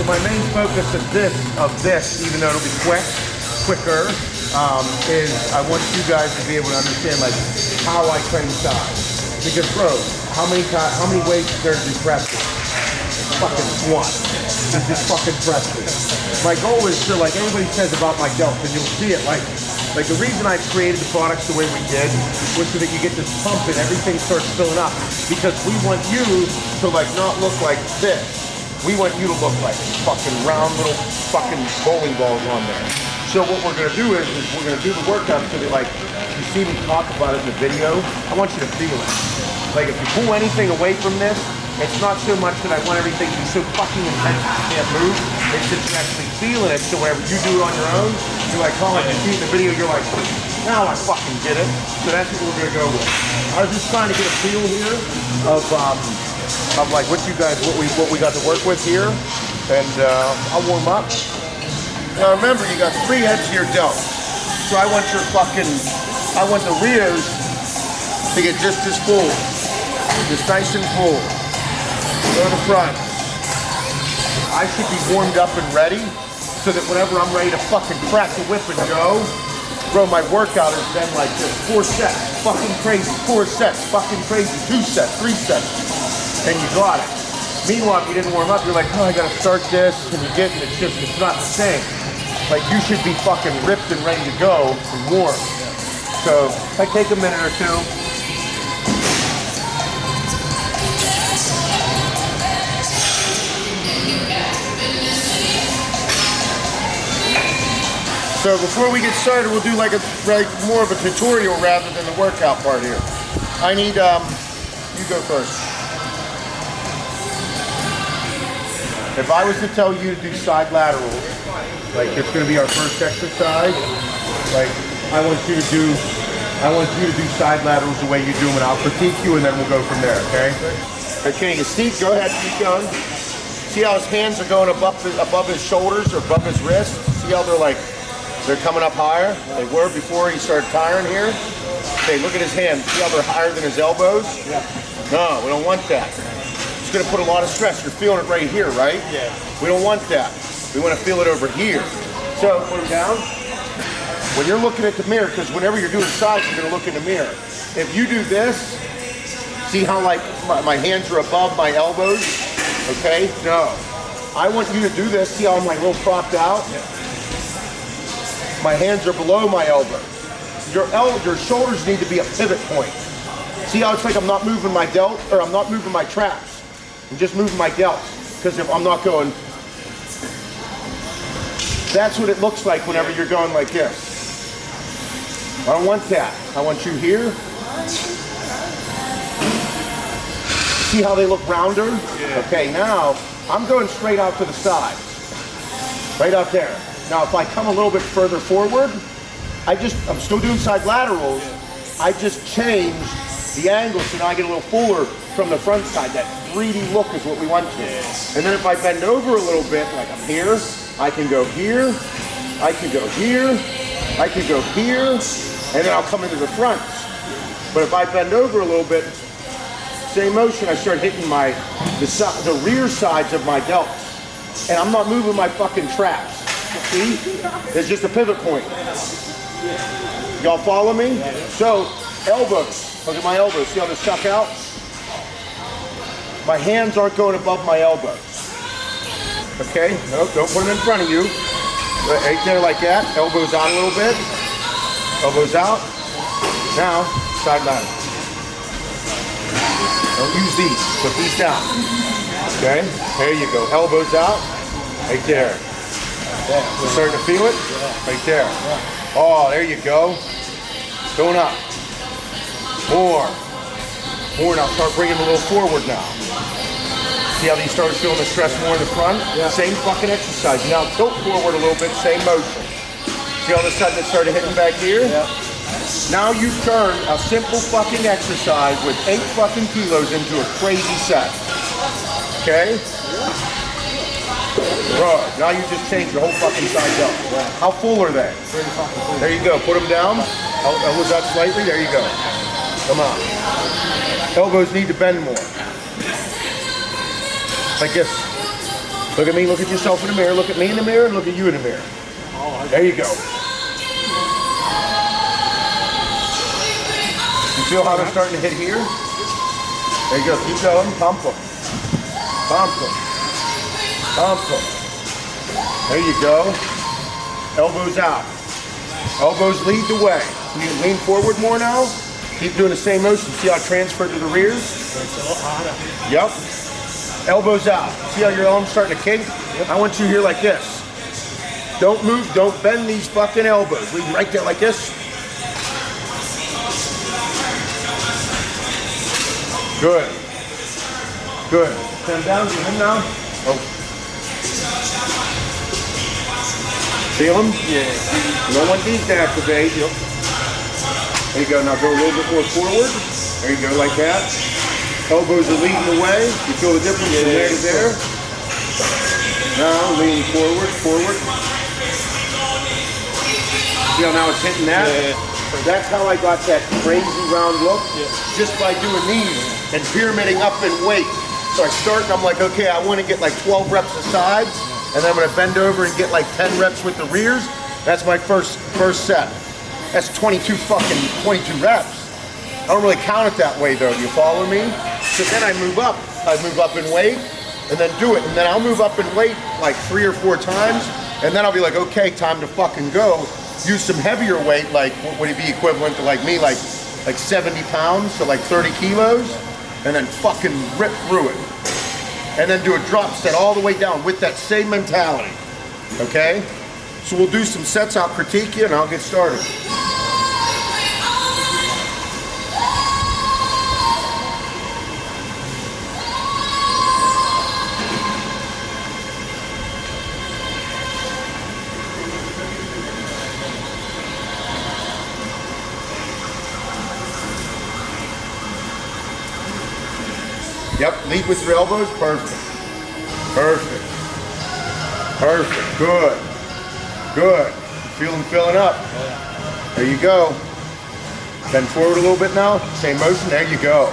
So my main focus of this, even though it'll be quicker, is I want you guys to be able to understand like how I train size. Because bro, how many weights is there to do presses? Fucking one. Just fucking presses. My goal is to, like anybody says about my delts, and you'll see it, like the reason I created the products the way we did was so that you get this pump and everything starts filling up. Because we want you to like not look like this. We want you to look like fucking round little fucking bowling balls on there. So what we're gonna do is we're gonna do the workout so that like you see me talk about it in the video. I want you to feel it. Like if you pull anything away from this, it's not so much that I want everything to be so fucking intense that you can't move. It's that you're actually feeling it. So whenever you do it on your own, you're like, oh, you see it in the video, you're like, now I fucking get it. So that's what we're gonna go with. I was just trying to get a feel here of like what you guys, what we got to work with here, and I'll warm up. Now remember, you got 3 heads to your delt, so I want the rears to get just as full, just nice and full. Go to the front. I should be warmed up and ready, so that whenever I'm ready to fucking crack the whip and go, bro, my workout has been like this: 4 sets, fucking crazy, 4 sets, fucking crazy, 2 sets, 3 sets. And you got it. Meanwhile, if you didn't warm up, you're like, oh, I gotta start this, and you get it, it's not the same. Like, you should be fucking ripped and ready to go and warm. So, I take a minute or two. So before we get started, we'll do like more of a tutorial rather than the workout part here. I need, you go first. If I was to tell you to do side laterals, like it's going to be our first exercise, like I want you to do side laterals the way you do them, and I'll critique you, and then we'll go from there, okay? Okay, Steve, go ahead, keep going. See how his hands are going above his shoulders or above his wrists? See how they're coming up higher? They were before he started tiring here. Okay, look at his hands. See how they're higher than his elbows? Yeah. No, we don't want that. It's going to put a lot of stress. You're feeling it right here, right? Yeah. We don't want that. We want to feel it over here. So, put them down. When you're looking at the mirror, because whenever you're doing sides, you're going to look in the mirror. If you do this, see how like my hands are above my elbows? Okay? No. I want you to do this. See how I'm like a little propped out? Yeah. My hands are below my elbows. Your shoulders need to be a pivot point. See how it's like I'm not moving my delt, or I'm not moving my traps. I'm just moving my delts. Because if I'm not going, that's what it looks like whenever you're going like this. I don't want that. I want you here. See how they look rounder? Yeah. Okay, now I'm going straight out to the sides. Right out there. Now if I come a little bit further forward, I'm still doing side laterals. I just changed the angle so now I get a little fuller from the front side. That 3D look is what we want to. And then if I bend over a little bit, like I'm here, I can go here, I can go here, I can go here, and then I'll come into the front. But if I bend over a little bit, same motion, I start hitting the rear sides of my delts. And I'm not moving my fucking traps. See? It's just a pivot point. Y'all follow me? So, elbows. Look at my elbows. See how they suck out? My hands aren't going above my elbows. Okay? No, don't put them in front of you. Right there like that. Elbows out a little bit. Elbows out. Now, side lateral. Don't use these. Put these down. Okay? There you go. Elbows out. Right there. You're starting to feel it? Right there. Oh, there you go. Going up. More. Now start bringing them a little forward now. See how these start feeling the stress more in the front? Yeah. Same fucking exercise. Now tilt forward a little bit, same motion. See all of a sudden it started hitting back here? Yeah. Now you turn a simple fucking exercise with 8 fucking kilos into a crazy set. Okay? Bro, now you just changed your whole fucking side up. Yeah. How full are they? Pretty fucking full. There you go. Put them down. Elbows up slightly. There you go. Come on. Elbows need to bend more. Like this. Look at me, look at yourself in the mirror, look at me in the mirror, and look at you in the mirror. There you go. You feel how they're starting to hit here? There you go, keep going, pump them. Pump them. Pump them. There you go. Elbows out. Elbows lead the way. Can you lean forward more now? Keep doing the same motion. See how it transferred to the rears? It's a little harder. Yep. Elbows out. See how your arm's starting to kink? Yep. I want you here like this. Don't move, don't bend these fucking elbows. Leave them right there like this. Good. Good. Stand down, get him now. Oh. Feel them? Yeah. You don't want these to activate. Yep. There you go. Now go a little bit more forward. There you go, like that. Elbows are leading the way. You feel the difference from there to there? Now lean forward, forward. See how now it's hitting that? Yeah. That's how I got that crazy round look. Yeah. Just by doing these and pyramiding up in weight. So I start and I'm like, okay, I want to get like 12 reps of sides, and then I'm going to bend over and get like 10 reps with the rears. That's my first set. That's 22 reps. I don't really count it that way though, do you follow me? So then I move up in weight, and then do it. And then I'll move up in weight like 3 or 4 times, and then I'll be like, okay, time to fucking go. Use some heavier weight, like what would it be equivalent to like me, like 70 pounds, so like 30 kilos, and then fucking rip through it. And then do a drop set all the way down with that same mentality, okay? So we'll do some sets, I'll critique you, and I'll get started. Yep, lead with your elbows, perfect. Perfect. Perfect, good. Good. Feel them filling up. There you go. Bend forward a little bit now, same motion, there you go.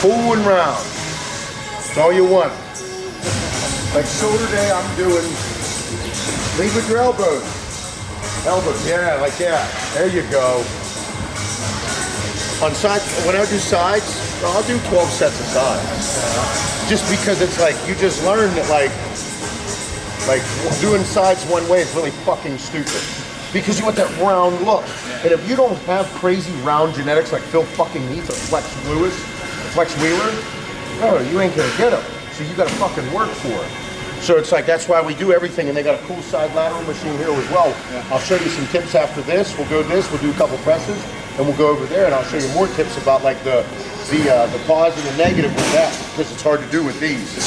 Full and round. That's all you want. Like shoulder day, I'm doing, lead with your elbows. Elbows, yeah, like that. There you go. On sides, when I do sides, I'll do 12 sets of sides. Just because it's like, you just learn that like doing sides one way is really fucking stupid. Because you want that round look. And if you don't have crazy round genetics like Phil fucking Heath or Flex Wheeler, no, you ain't gonna get them. So you gotta fucking work for it. So it's like, that's why we do everything, and they got a cool side lateral machine here as well. Yeah. I'll show you some tips after this. We'll go this, we'll do a couple presses, and we'll go over there, and I'll show you more tips about like the positive and negative with that, because it's hard to do with these.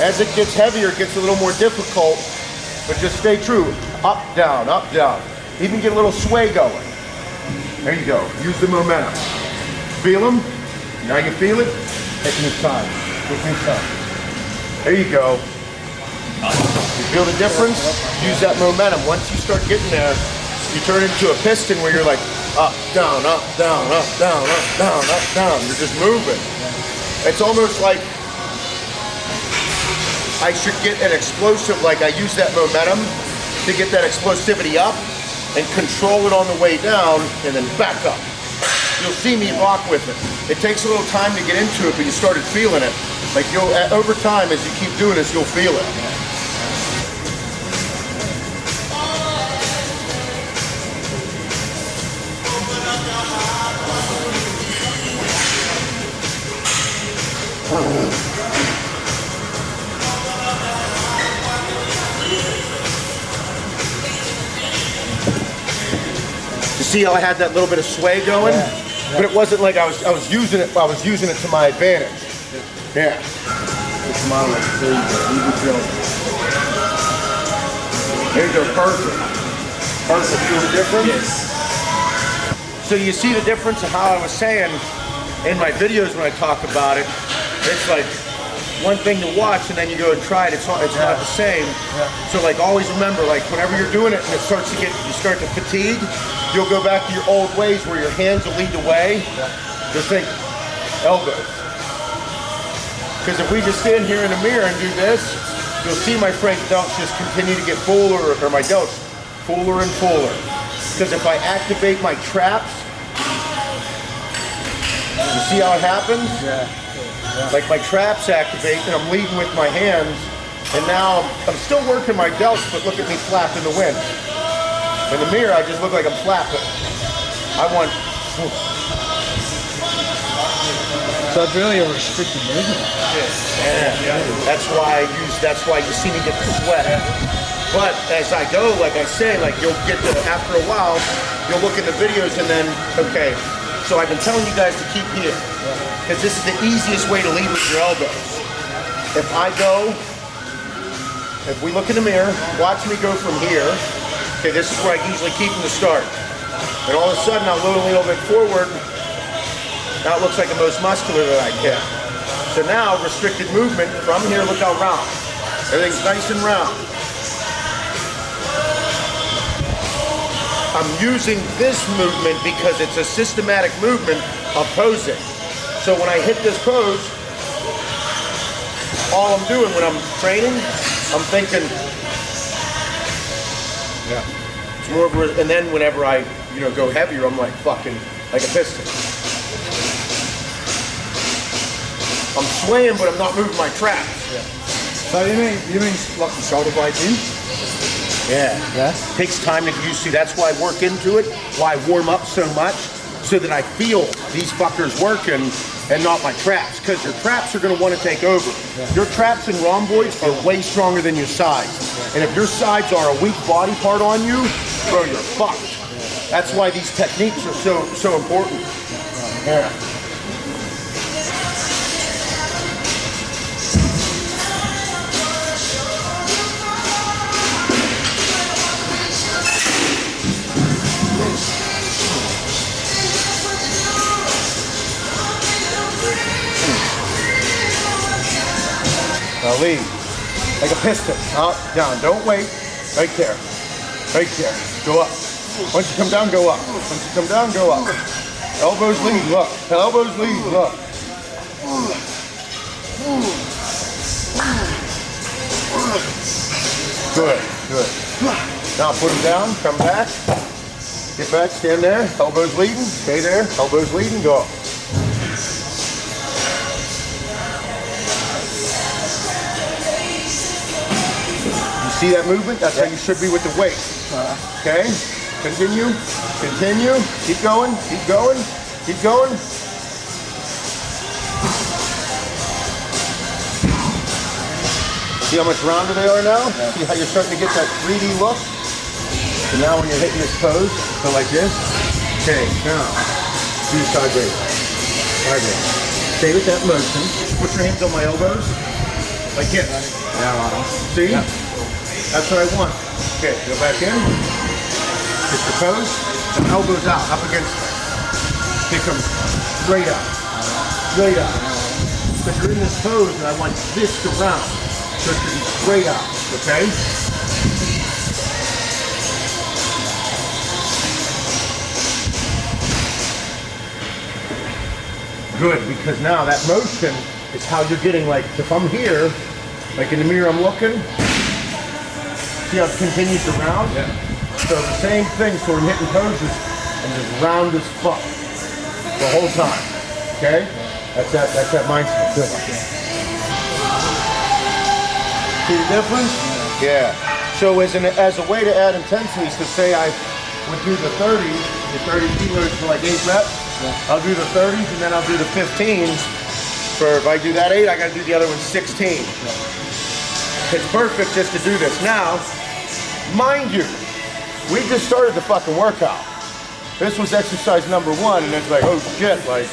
As it gets heavier, it gets a little more difficult, but just stay true. Up, down, up, down. Even get a little sway going. There you go. Use the momentum. Feel them? Now you feel it? Hit new side. Hit new side. There you go. You feel the difference? Use that momentum. Once you start getting there, you turn into a piston where you're like up, down, up, down, up, down, up, down, up, down. You're just moving. It's almost like I should get an explosive, like I use that momentum to get that explosivity up and control it on the way down and then back up. You'll see me rock with it. It takes a little time to get into it, but you started feeling it. Like you'll, over time, as you keep doing this, you'll feel it. See how I had that little bit of sway going, but it wasn't like I was using it. I was using it to my advantage. Yeah. It's my there you go. There you go, perfect. Perfect, see the difference? Yes. So you see the difference of how I was saying in my videos when I talk about it. It's like one thing to watch and then you go and try it, it's not the same. So like always remember, like whenever you're doing it and it starts to you start to fatigue, you'll go back to your old ways where your hands will lead the way. Just think, elbows. Because if we just stand here in the mirror and do this, you'll see my front delts just continue to get fuller, or my delts fuller and fuller. Because if I activate my traps, you see how it happens? Yeah. Like my traps activate and I'm leading with my hands, and now I'm still working my delts, but look at me flapping the wind. In the mirror, I just look like I'm flapping. I want... So it's really a restricted movement. Yeah. That's why you see me get the sweat. But as I go, like I say, like you'll get to, after a while, you'll look at the videos and then, okay, so I've been telling you guys to keep here. Because this is the easiest way to lead with your elbows. If we look in the mirror, watch me go from here. Okay, this is where I usually keep them to start. And all of a sudden, I'll move a little bit forward. Now it looks like the most muscular that I can. So now, restricted movement, from here, look how round. Everything's nice and round. I'm using this movement because it's a systematic movement of posing. So when I hit this pose, all I'm doing when I'm training, I'm thinking, it's more of a, and then whenever I, go heavier, I'm like fucking, like a piston. I'm swaying, but I'm not moving my traps. So you mean like the shoulder blades in? Yeah. Takes time to get used to. That's why I work into it, why I warm up so much, so that I feel these fuckers working and not my traps. Because your traps are going to want to take over. Your traps and rhomboids are way stronger than your sides. And if your sides are a weak body part on you, bro, you're fucked. That's why these techniques are so important. Yeah. Now lead, like a piston, up, down, don't wait, right there, go up. Once you come down, go up. Once you come down, go up. Elbows lead, look, elbows lead, look. Good. Now put them down, come back, get back, stand there, elbows leading, stay there, elbows leading, go up. See that movement? That's how you should be with the weight. Okay? Continue, keep going. See how much rounder they are now? See how you're starting to get that 3D look? So now when you're hitting this pose, go like this. Okay, now, do sideways. Stay with that motion. Put your hands on my elbows, like this. See? That's what I want. Okay, go back in. Get your pose. And elbows out, up against it. Kick them straight up. Because you're in this pose and I want this to round. So it should be straight up, okay? Good, because now that motion is how you're getting, like, if I'm here, like in the mirror I'm looking, see how it continues to round? Yeah. So the same thing, so I'm hitting poses and just round as fuck the whole time. Okay? That's that mindset. Good. See the difference? Yeah. So as a way to add intensity, so say I would do the 30 kilos for like 8 reps. Yeah. I'll do the 30s and then I'll do the 15s. For if I do that 8, I gotta do the other one 16. Yeah. It's perfect just to do this. Now, mind you, we just started the fucking workout. This was exercise number 1, and it's like, oh shit, like,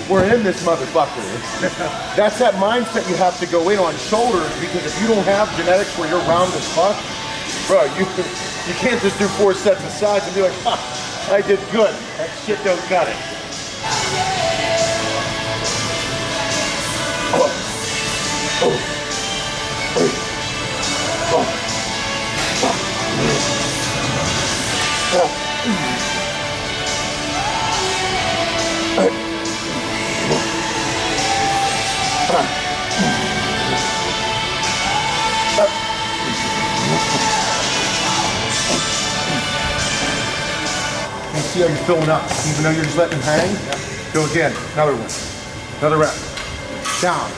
we're in this motherfucker. That's that mindset you have to go in on shoulders, because if you don't have genetics where you're round as fuck, bro, you can't just do 4 sets of sides and be like, ah, I did good. That shit don't cut it. Oh. Oh. Oh. You see how you're filling up, even though you're just letting them hang? Yeah. Go again, another one. Another rep. Down.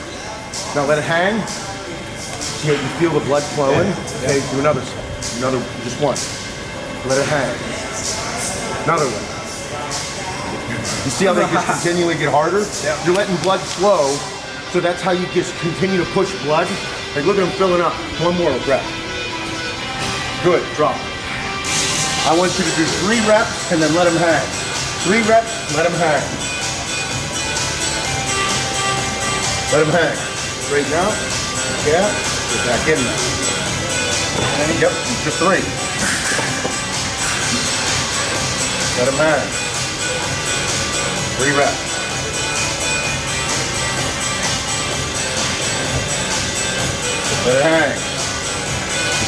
Now let it hang. See how you feel the blood flowing? Yeah. Okay, do another set. Another, just one. Let it hang. Another one. You see how they just continually get harder? Yeah. You're letting blood flow, so that's how you just continue to push blood. Like look at them filling up. One more rep. Good, drop. I want you to do 3 reps and then let them hang. 3 reps, let them hang. Let them hang. Straighten out. Yeah. Get back in there. And yep, just 3. Let them hang. 3 reps. Let it hang.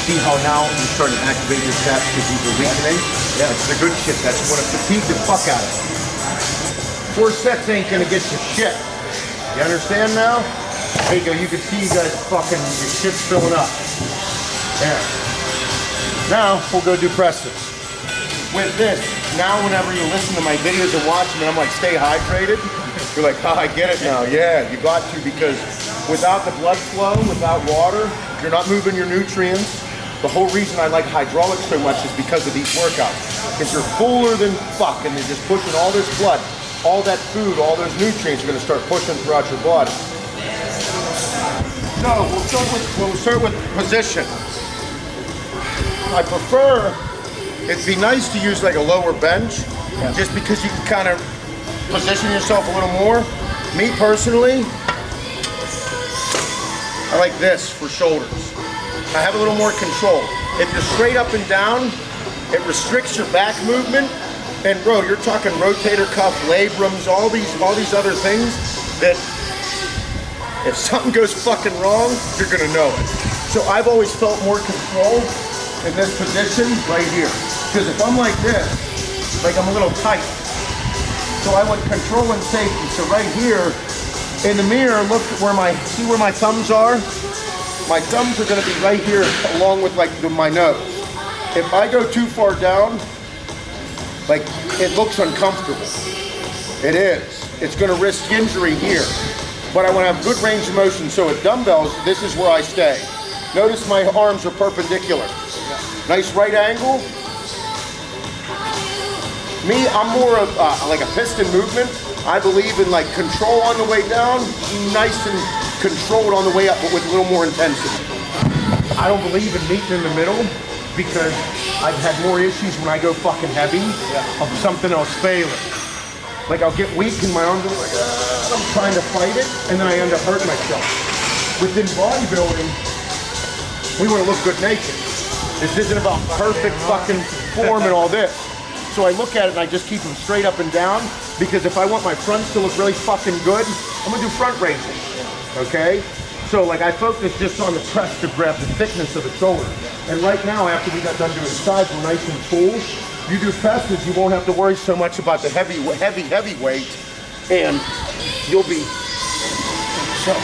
See how now you're starting to activate your traps because these are weakening? Yeah. That's the good shit. That's what it fatigued the fuck out of you. 4 sets ain't gonna get you shit. You understand now? There you go. You can see you guys fucking, your shit's filling up. Yeah. Now, we'll go do presses. With this, now whenever you listen to my videos and watch them, and I'm like, stay hydrated, you're like, oh, I get it now. Yeah, you got to, because without the blood flow, without water, you're not moving your nutrients. The whole reason I like hydraulics so much is because of these workouts. Because you're fuller than fuck and they're just pushing all this blood, all that food, all those nutrients are gonna start pushing throughout your body. So we'll start with position. I prefer, it'd be nice to use like a lower bench, just because you can kind of position yourself a little more. Me personally, I like this for shoulders. I have a little more control. If you're straight up and down, it restricts your back movement. And bro, you're talking rotator cuff, labrums, all these other things that if something goes fucking wrong, you're gonna know it. So I've always felt more control in this position right here. Because if I'm like this, like I'm a little tight. So I want control and safety. So right here, in the mirror, look at see where my thumbs are? My thumbs are gonna be right here along with like my nose. If I go too far down, like it looks uncomfortable. It is. It's gonna risk injury here. But I wanna have good range of motion. So with dumbbells, this is where I stay. Notice my arms are perpendicular. Nice right angle. Me, I'm more of like a piston movement. I believe in like control on the way down, nice and controlled on the way up, but with a little more intensity. I don't believe in meeting in the middle because I've had more issues when I go fucking heavy of something else failing. Like I'll get weak and my arms are like, I'm trying to fight it, and then I end up hurting myself. Within bodybuilding, we want to look good naked. This isn't about perfect fucking form and all this. So I look at it and I just keep them straight up and down, because if I want my fronts to look really fucking good, I'm gonna do front raises, okay? So like I focus just on the press to grab the thickness of the shoulder. And right now, after we got done doing sides, we're nice and full. You do presses, you won't have to worry so much about the heavy weight, and you'll be, so.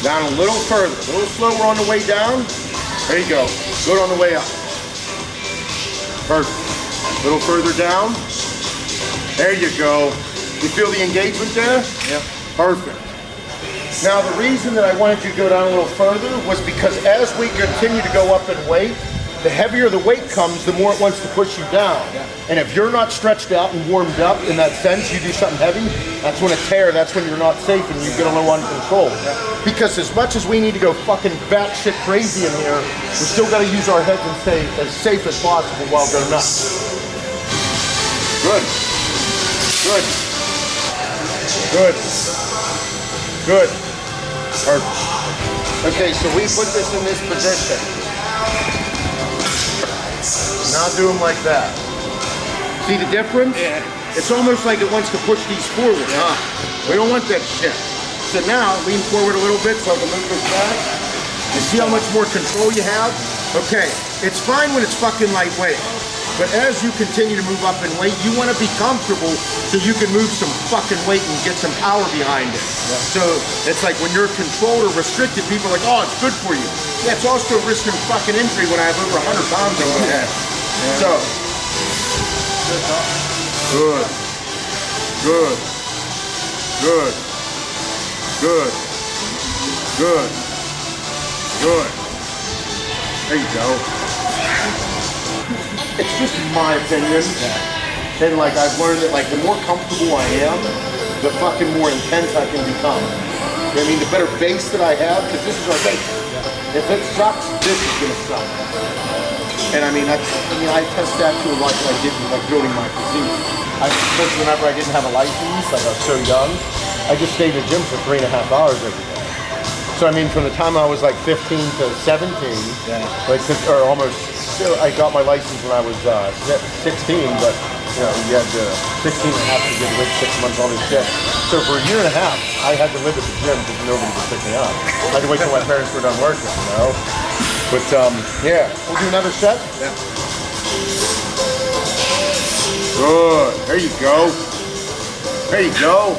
Down a little further, a little slower on the way down. There you go. Good on the way up. Perfect. A little further down. There you go. You feel the engagement there? Yeah. Perfect. Now the reason that I wanted you to go down a little further was because as we continue to go up in weight, the heavier the weight comes, the more it wants to push you down. And if you're not stretched out and warmed up in that sense, you do something heavy, that's when a tear, that's when you're not safe and you get a little uncontrolled. Because as much as we need to go fucking batshit crazy in here, we still got to use our heads and stay as safe as possible while going nuts. Good. Good. Good. Good. Perfect. Okay, so we put this in this position. Now do them like that. See the difference? Yeah. It's almost like it wants to push these forward. We don't want that shit. So now, lean forward a little bit so I can move this back. You see how much more control you have? Okay, it's fine when it's fucking lightweight. But as you continue to move up in weight, you want to be comfortable so you can move some fucking weight and get some power behind it. So it's like when you're controlled or restricted, people are like, oh, it's good for you. Yeah, it's also a risk of fucking injury when I have over 100 pounds on my head. So, good, good, good, good, good, good. There you go. It's just my opinion. And like I've learned that like the more comfortable I am, the fucking more intense I can become. I mean, the better base that I have, because this is our base. If it sucks, this is gonna suck. And I mean, I test that to a lot like I did like building my physique. Especially whenever I didn't have a license, like I was so young, I just stayed in the gym for 3.5 hours every day. So I mean, from the time I was like 15 to 17, like or almost. I got my license when I was 16, but you know, you had 16 and a half to get with 6 months, all this shit. So for a year and a half, I had to live at the gym because nobody would pick me up. I had to wait till my parents were done working, you know? But yeah, we'll do another set. Yeah. Good, there you go. There you go.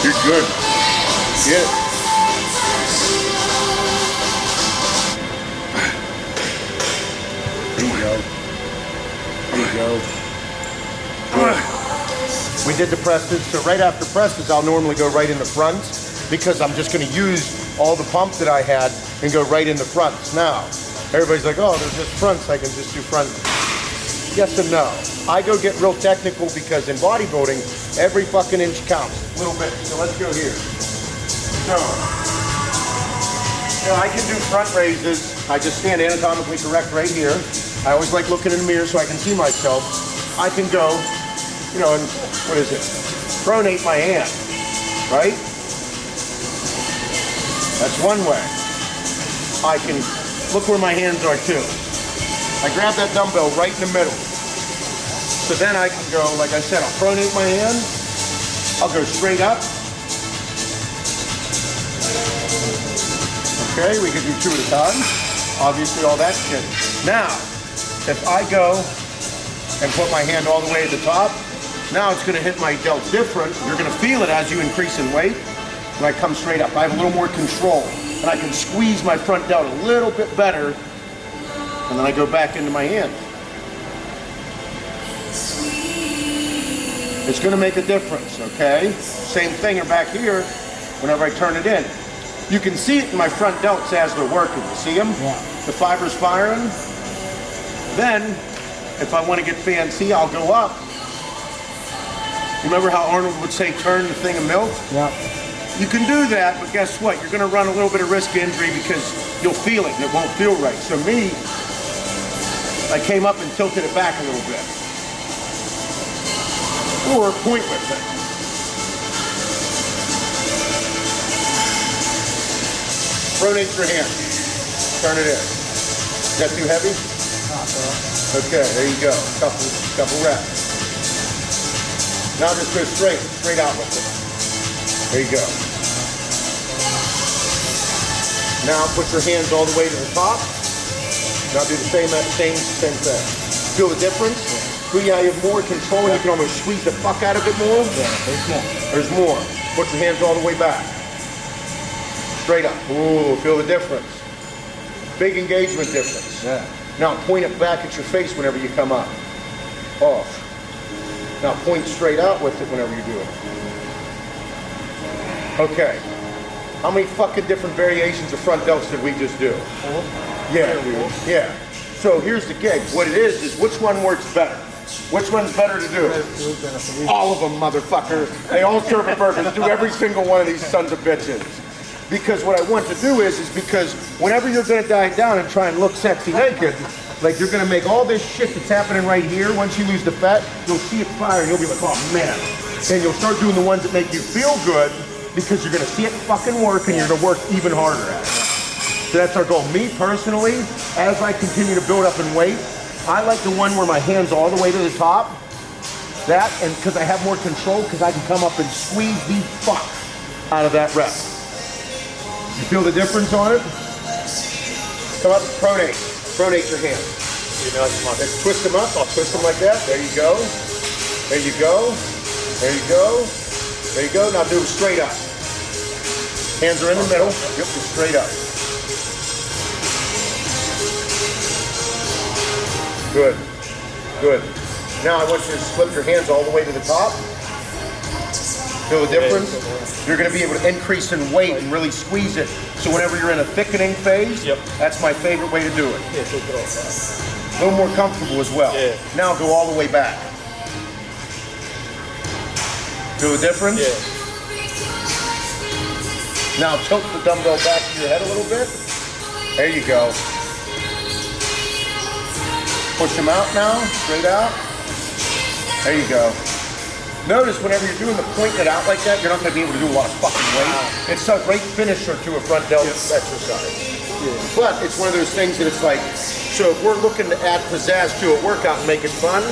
You're good. Yeah. Go. We did the presses, so right after presses, I'll normally go right in the front because I'm just going to use all the pump that I had and go right in the fronts. Now, everybody's like, oh, there's just fronts, I can just do front. Yes and no. I go get real technical because in bodybuilding, every fucking inch counts a little bit. So let's go here. So, you know, I can do front raises. I just stand anatomically correct right here. I always like looking in the mirror so I can see myself. I can go, you know, and what is it? Pronate my hand, right? That's one way. I can look where my hands are too. I grab that dumbbell right in the middle. So then I can go, like I said, I'll pronate my hand. I'll go straight up. Okay, we can do 2 at a time. Obviously all that shit. Now, if I go and put my hand all the way at the top, now it's going to hit my delt different. You're going to feel it as you increase in weight. When I come straight up, I have a little more control. And I can squeeze my front delt a little bit better. And then I go back into my hand. It's going to make a difference, okay? Same thing back here whenever I turn it in. You can see it in my front delts as they're working. You see them? Yeah. The fibers firing. Then, if I want to get fancy, I'll go up. Remember how Arnold would say, turn the thing of milk? Yeah. You can do that, but guess what? You're going to run a little bit of risk of injury because you'll feel it and it won't feel right. So me, I came up and tilted it back a little bit. Or point with it. Pronate your hand. Turn it in. Is that too heavy? Okay, there you go. Couple reps. Now just go straight out with it. There you go. Now put your hands all the way to the top. Now do the same thing. Feel the difference? See how you have more control and you can almost squeeze the fuck out of it more? Yeah, there's more. There's more. Put your hands all the way back. Straight up. Ooh, feel the difference. Big engagement difference. Yeah. Now point it back at your face whenever you come up. Off. Now point straight out with it whenever you do it. Okay. How many fucking different variations of front delts did we just do? Yeah, dude. Yeah. So here's the gig. What it is which one works better? Which one's better to do? All of them, motherfucker. They all serve a purpose. Do every single one of these sons of bitches. Because what I want to do is because whenever you're gonna dive down and try and look sexy naked, like you're gonna make all this shit that's happening right here, once you lose the fat, you'll see it fire and you'll be like, oh man. And you'll start doing the ones that make you feel good because you're gonna see it fucking work and you're gonna work even harder at it. So that's our goal. Me personally, as I continue to build up in weight, I like the one where my hand's all the way to the top. That, and because I have more control, because I can come up and squeeze the fuck out of that rep. You feel the difference on it? Come up, pronate. Pronate your hand. Let's twist them up. I'll twist them like that. There you go. There you go. There you go. There you go. Now do them straight up. Hands are in the middle. Yep, just straight up. Good. Good. Now I want you to slip your hands all the way to the top. Feel the difference? You're going to be able to increase in weight and really squeeze it. So whenever you're in a thickening phase, that's my favorite way to do it. A little more comfortable as well. Now go all the way back. Feel the difference? Now tilt the dumbbell back to your head a little bit. There you go. Push them out now, straight out. There you go. Notice whenever you're doing the pointing it out like that, you're not going to be able to do a lot of fucking weight. It's a great finisher to a front delt exercise. But it's one of those things that it's like, so if we're looking to add pizzazz to a workout and make it fun,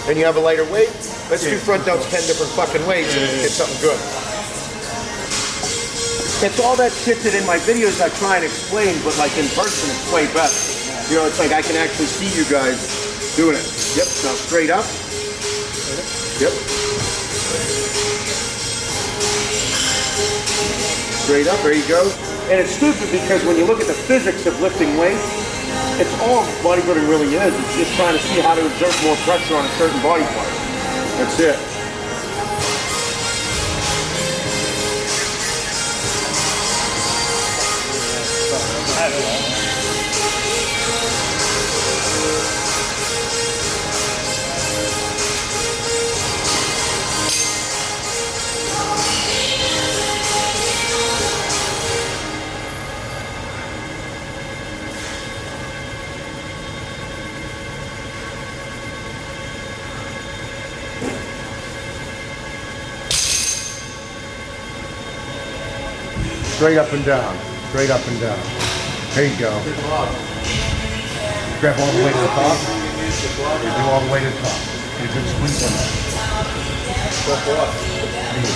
and you have a lighter weight, let's do front delts 10 different fucking ways and get something good. It's all that shit that in my videos I try and explain, but like in person it's way better. You know, it's like I can actually see you guys doing it. Yep, now straight up. Yep. Straight up, there you go. And it's stupid because when you look at the physics of lifting weights, it's all bodybuilding really is. It's just trying to see how to exert more pressure on a certain body part. That's it. Straight up and down. Straight up and down. There you go. Grab all the way to the top. You do all the way to the top. Get a good squeeze on that. There you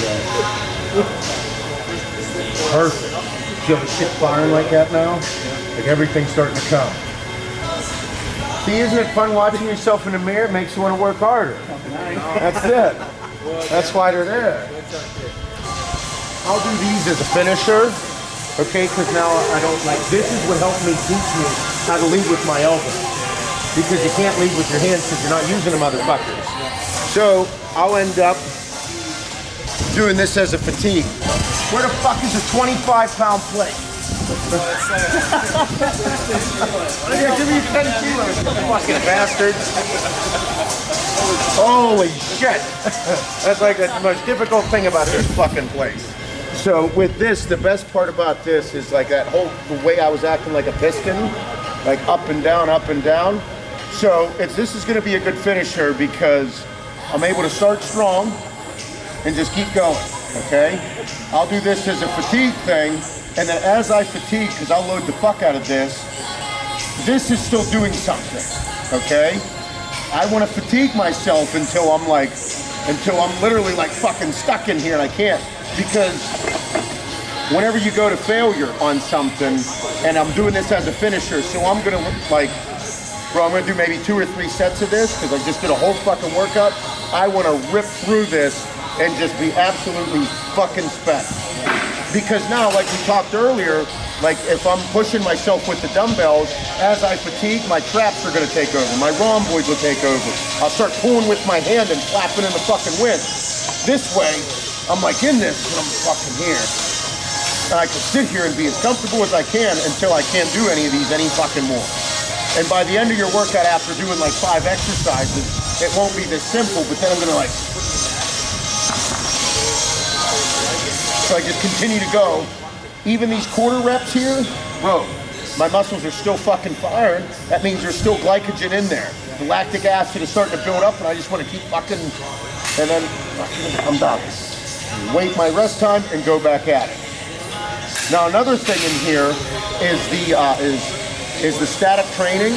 go. Perfect. See how the shit firing like that now? Like everything's starting to come. See, isn't it fun watching yourself in the mirror? It makes you want to work harder. That's it. That's why they're there. I'll do these as a finisher, okay, because now I don't like, this is what helped me teach me how to lead with my elbow. Because you can't lead with your hands because you're not using them, motherfuckers. So, I'll end up doing this as a fatigue. Where the fuck is a 25-pound plate? Here, give me 10 kilos, you fucking bastards. Holy shit. That's like the most difficult thing about this fucking place. So with this, the best part about this is like that whole, the way I was acting like a piston, like up and down, up and down. So this is gonna be a good finisher because I'm able to start strong and just keep going, okay? I'll do this as a fatigue thing, and then as I fatigue, because I'll load the fuck out of this is still doing something, okay? I wanna fatigue myself until I'm literally like fucking stuck in here and I can't. Because whenever you go to failure on something, and I'm doing this as a finisher, so I'm gonna like, bro, I'm gonna do maybe 2 or 3 sets of this, because I just did a whole fucking workout. I wanna rip through this and just be absolutely fucking spent. Because now, like we talked earlier, like if I'm pushing myself with the dumbbells, as I fatigue, my traps are gonna take over. My rhomboids will take over. I'll start pulling with my hand and flapping in the fucking wind. This way, I'm like in this, and I'm fucking here. And I can sit here and be as comfortable as I can until I can't do any of these any fucking more. And by the end of your workout, after doing like 5 exercises, it won't be this simple, but then I'm gonna like, so I just continue to go. Even these quarter reps here, bro, my muscles are still fucking firing. That means there's still glycogen in there. The lactic acid is starting to build up, and I just want to keep fucking, and then I'm done. Wait my rest time and go back at it. Now another thing in here is the static training.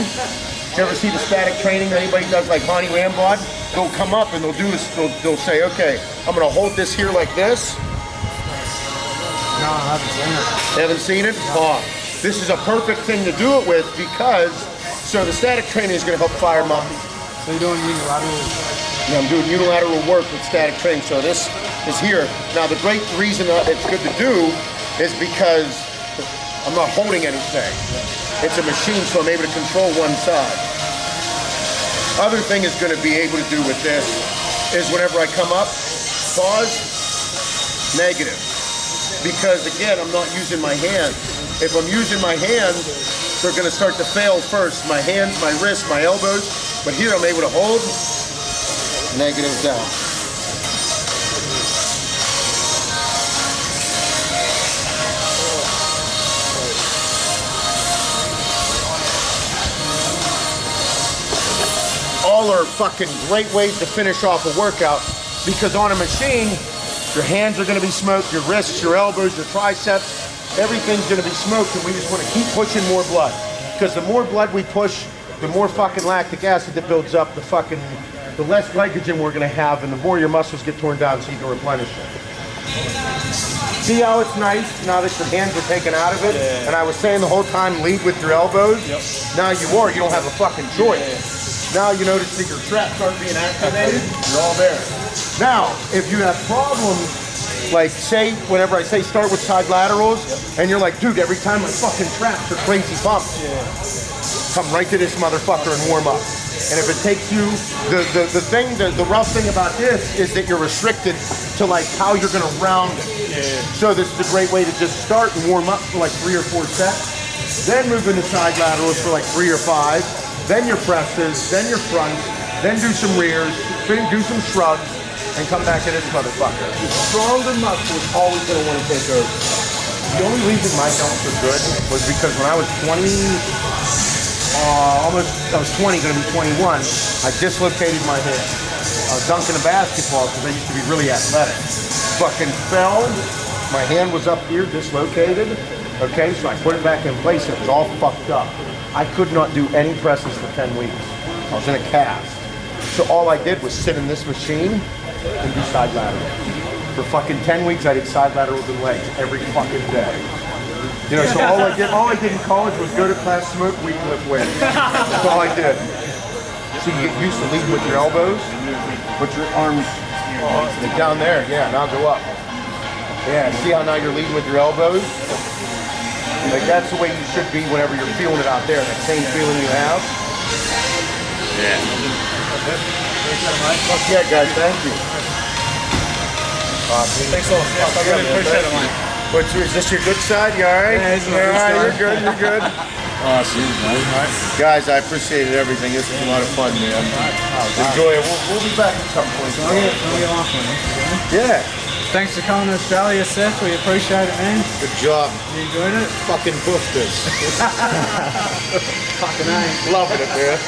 Did you ever see the static training anybody does, like Honey Ramblod? They'll come up and they'll do this. They'll say, okay, I'm gonna hold this here like this. No, I haven't seen it. You haven't seen it? Oh, this is a perfect thing to do it with because, so the static training is gonna help fire muscles. So you're doing unilateral? Yeah, I'm doing unilateral work with static training. So this is here. Now the great reason it's good to do is because I'm not holding anything. It's a machine, so I'm able to control one side. Other thing is going to be able to do with this is whenever I come up, pause, negative. Because again, I'm not using my hands. If I'm using my hands, they're going to start to fail first. My hands, my wrists, my elbows. But here I'm able to hold, negative down. All are fucking great ways to finish off a workout because on a machine, your hands are gonna be smoked, your wrists, your elbows, your triceps, everything's gonna be smoked, and we just wanna keep pushing more blood. Because the more blood we push, the more fucking lactic acid that builds up, the less glycogen we're gonna have, and the more your muscles get torn down so you can replenish it. See how it's nice now that your hands are taken out of it? Yeah. And I was saying the whole time, lead with your elbows. Yep. Now you don't have a fucking choice. Yeah. Now you notice that your traps aren't being activated, you're all there. Now, if you have problems, like say, whenever I say start with side laterals, and you're like, dude, every time my fucking traps are crazy pumped, come right to this motherfucker and warm up. And if it takes you, the rough thing about this is that you're restricted to like how you're gonna round it. Yeah. So this is a great way to just start and warm up for like 3 or 4 sets, then move into side laterals for like 3 or 5, then your presses, then your fronts, then do some rears, do some shrugs, and come back to this motherfucker. The stronger muscle is always gonna wanna take over. The only reason my dumps are good was because when I was 20, I was 20, gonna be 21, I dislocated my hip. I was dunking a basketball because I used to be really athletic. Fucking fell, my hand was up here, dislocated. Okay, so I put it back in place and it was all fucked up. I could not do any presses for 10 weeks. I was in a cast. So all I did was sit in this machine and do side laterals. For fucking 10 weeks, I did side laterals and legs every fucking day. You know, so all I did in college was go to class, smoke weed, and lift weights. That's all I did. So you get used to leading with your elbows, put your arms down there. Yeah, now go up. Yeah, see how now you're leading with your elbows? Like that's the way you should be whenever you're feeling it out there, that same feeling you have. Yeah. Fuck yeah, guys, thank you. Thanks a lot. I really appreciate it, mate. Is this your good side? You alright? Yeah, you're good, you're good. Awesome, man. Guys, I appreciated everything. This was a lot of fun, man. Enjoy it. We'll be back at some point. Yeah. Thanks for coming to Australia, Seth. We appreciate it, man. Good job. You enjoyed it? Fucking boofed us. Fucking A. Loving it, man.